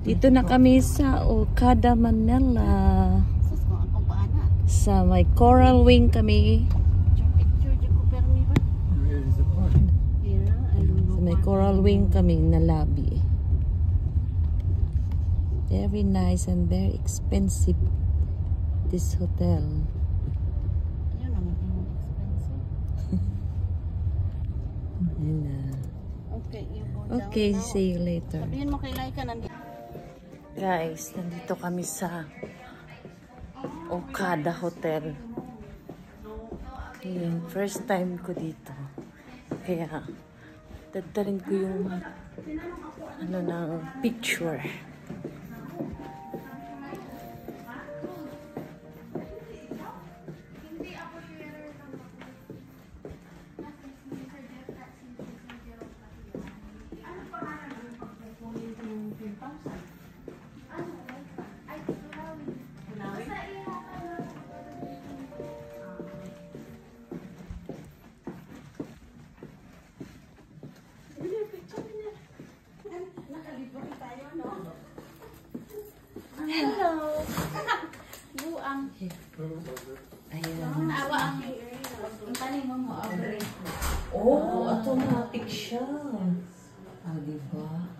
Dito na kami sa Okada, Manila. Sa may Coral Wing kami. Sa may Coral Wing kami na lobby. Very nice and very expensive. This hotel. Okay, see you later. Sabihin mo kay Laika nandito. Guys, nandito kami sa Okada Hotel. Ayan, first time ko dito. Kaya, dadalhin ko yung ano ng picture. Hello. Buang. Ayan. Naawa ang tanin mo mo. Oh, automatic siya. Ah, diba?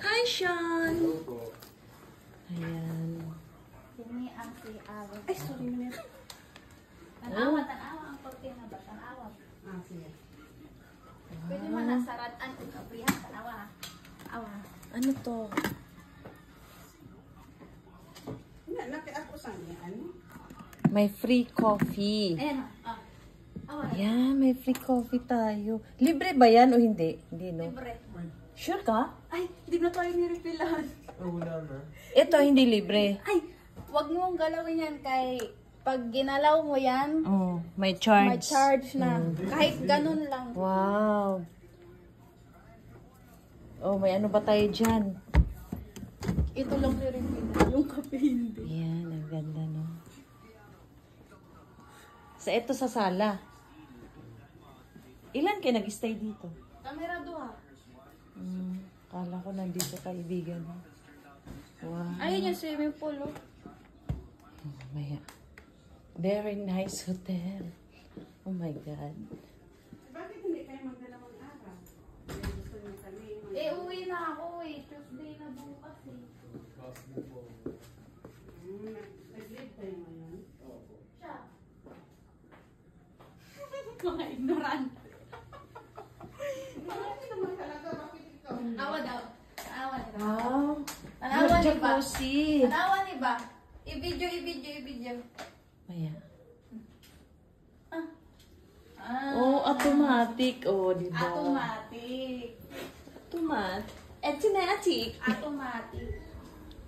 Hi, Sean! Ayan. Ini ang si Awa. Ay, sorry mo nito. Tanawa ang pagtina ba? Tanawa. Ah, sige. Pwede man nasaratan o kaprihan. Tanawa. Awa. Ano to? May free coffee. Ayan. Awa. Ayan, may free coffee tayo. Libre ba yan o hindi? Hindi, no? Libre. Sure ka? Ay, hindi na tayo nirepillan. Wala na. Ito, hindi libre. Ay, wag mong galawin yan kay pag ginalaw mo yan, Oh, may charge. may charge na. Kahit ganun lang. Wow. Oh, may ano ba tayo dyan? Ito lang nirepillan. Yung kape hindi. Ayan, ang ganda, no? Ito sa sala. Ilan kayo nag-stay dito? Kamera duha. Kala ko nandito kaibigan. Wow. Ayun yung swimming pool. Oh. Maya. Very nice hotel. Oh my God. Bakit hindi kayo magdalawang araw? Gusto niyo kami. Uwi na ako eh. Tuesday na bukas eh. Nag-live tayo ngayon. Siya. Mga ignorant. Hindi naman talaga. Bakit ikaw? Awa daw. Awa daw. Wow. Tanawa ni ba? Jacuzzi. Tanawa ni ba? I-video. Maya. Ah. Oh, automatic. Oh, di ba? Automatic. Automatic. Automatic.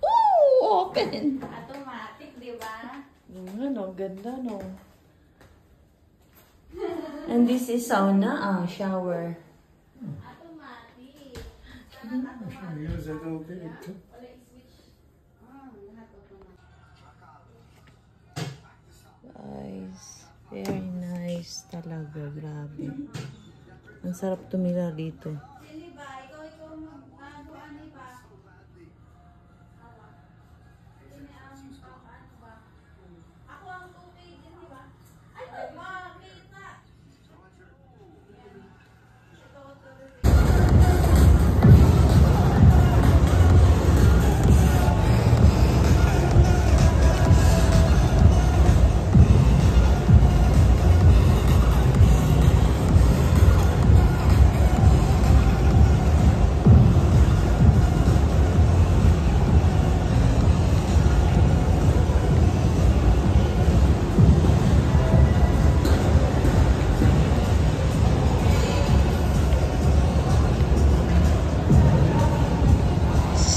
Oh, open. Automatic, di ba? Ano, ganda, no? And this is sauna, shower. Automatic. Use it okay. Wala i-switch. Lahat automatic. Guys, very nice talaga, grabe. Ang sarap tumira dito. Sili ba? Ikaw magbuan ni ba? Sini ang ano ba? Ako ang tubig, di ba? Ay, makita!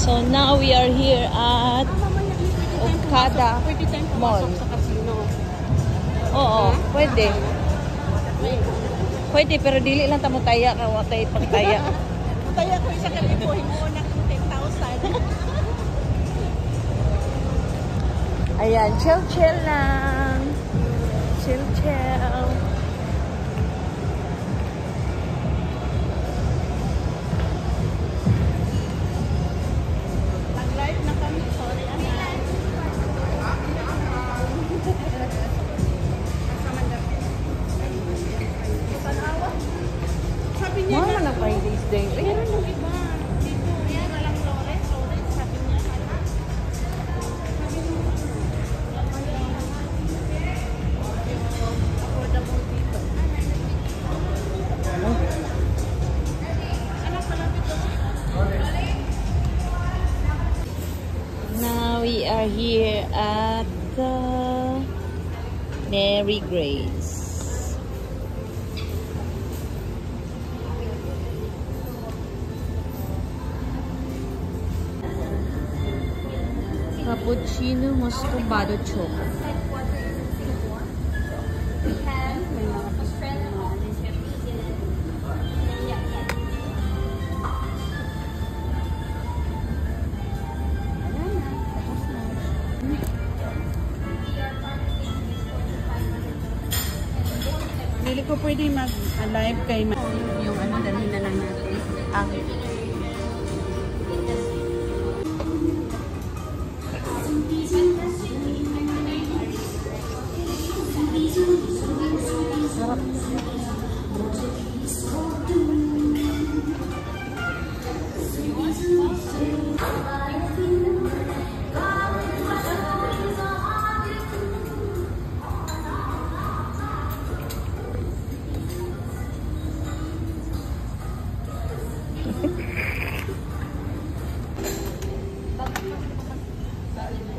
So now we are here at Okada Mall. Sa casino. Oo, pwede. Pwede, pero dili lang tamo taya ka watay pagtaya. Kaya ko isa ka libo, mo na 10,000. Ayan, chill lang. Chill. Lily's Dairy. Meron yung iba. Dito, yan, walang Florence. Florence, sabi niya, sana. Sabi niya, affordable dito. Anak pala dito. Now we are here at the Mary Grace. Cappuccino Moscovado Choco. We have Australian orange, we have New Zealand. Yeah, yeah. Wala na, tapos na. We are targeting this 4,500. Hindi ko pwede mag-live kay yung ano, dalhin na lang natin. Ang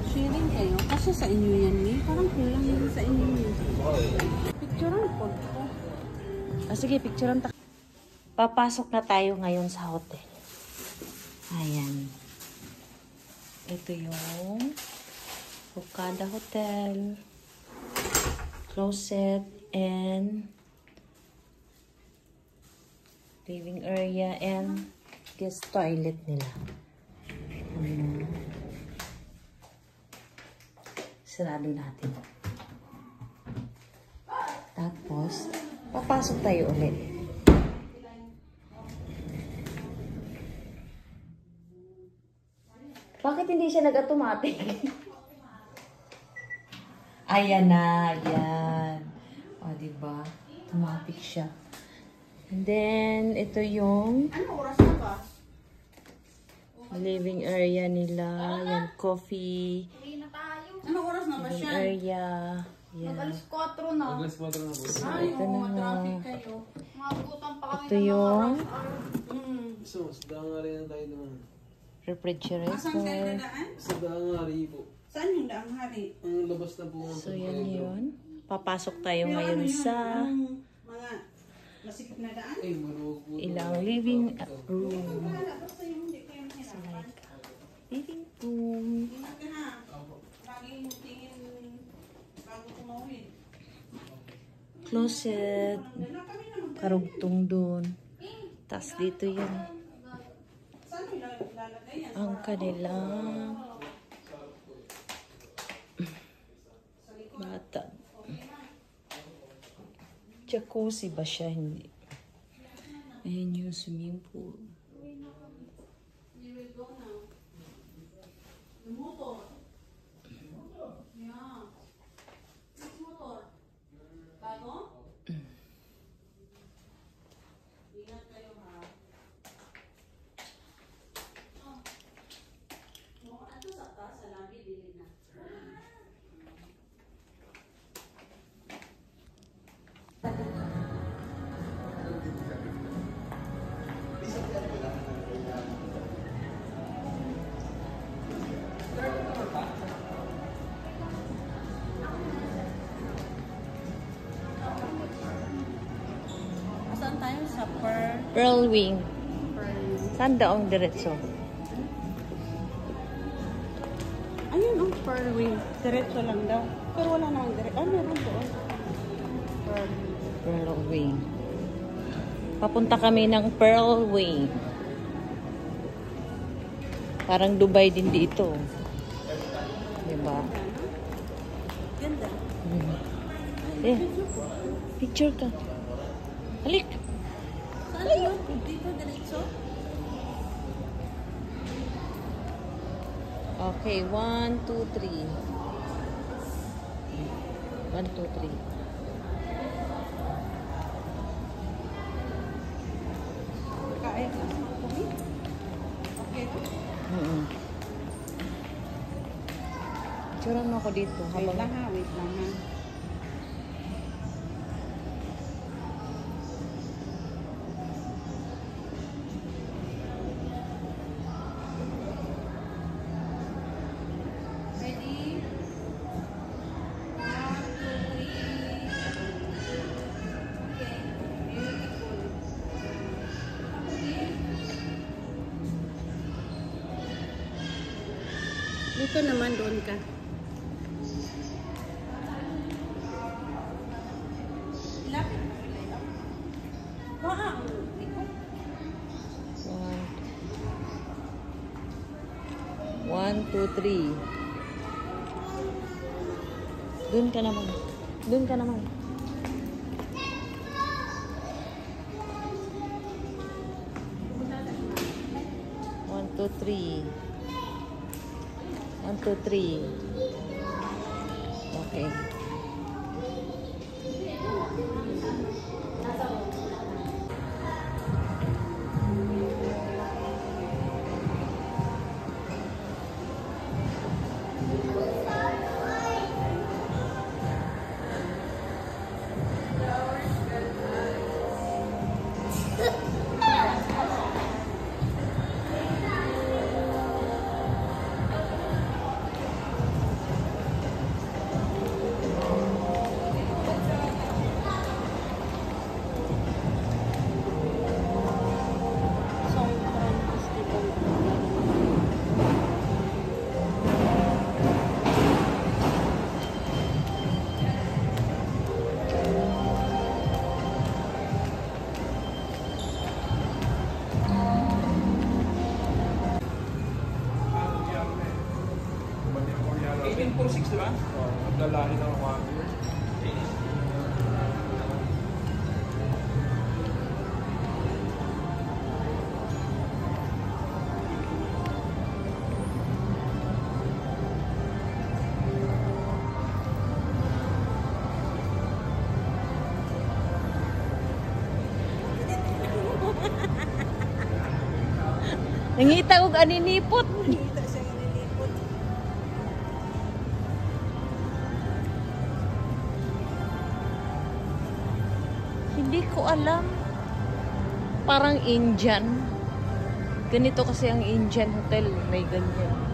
Sharing kayo. Kasi sa inyo yan, eh. Parang kulang yun sa inyo. Picturean po. sige, picturean ta. Papasok na tayo ngayon sa hotel. Ayan. Ito yung Okada Hotel. Closet and living area and guest toilet nila. Sarado natin. Tapos, papasok tayo ulit. Bakit hindi siya nag-automatic? Ayan na, ayan. O, diba? Automatic siya. And then, ito yung Ano oras na ba? living area nila. Yan, coffee. Uwi na tayo. Ano oras na ba Living siya? area. Yan. Mag-alas 4 na. Alas 4 na po. Ay, Ito na nga. traffic kayo. Mabutan pa kami Ito ng yung So, sa Dangari na tayo naman. Asan kayo refrigerator. dadaan? Sa Dangari po. Saan yung daang hari? Ang labas na po. So, yan yun. Papasok tayo ngayon Ano yun? sa Yung mga masikip na daan? Ay, maluwag po. ilang living room. Wala, basta yung hindi kayo mahirapan. Living room. Ingat ka na. Laging tingin bago tumawid. Closet. Na kami naman. Karugtong doon. Tapos dito yun. Saan yung lalagay yan? Ang kanilang bata. Jacuzzi ba siya? Hindi. Ayan yung swimming pool. Motor. Yeah. Motor. Bago? Ingat kayo ha. Ato sa taas, sa labi, dili na. Saan tayo? Sa Pearl Wing. Saan daong diretso? Ayun, ang Pearl Wing. Diretso lang daw. Pero wala namang diretso. Ah, meron doon. Pearl Wing. Pearl Wing. Papunta kami ng Pearl Wing. Parang Dubai din dito. Diba? Ganda. Eh, picture ka. Halik! Saan yun? Dito, diretso? Okay, 1, 2, 3. 1, 2, 3. Kain Picturean mo ako dito. Wait lang ha, wait lang ha. Ready? 1, 2, 3. Okay. Beautiful. Okay. Dito naman, doon ka. Lapit mo sila ito. One, two, three. Doon ka naman. Doon ka naman. One, two, three. 1, 2, 3. Okay. Song Fran Festival. di ba? Ang dalahin ng water. Nangita og aninipot. Kita siya nga nilipot. Hindi ko alam. Parang Indian. Ganito kasi ang Indian hotel. May ganyan.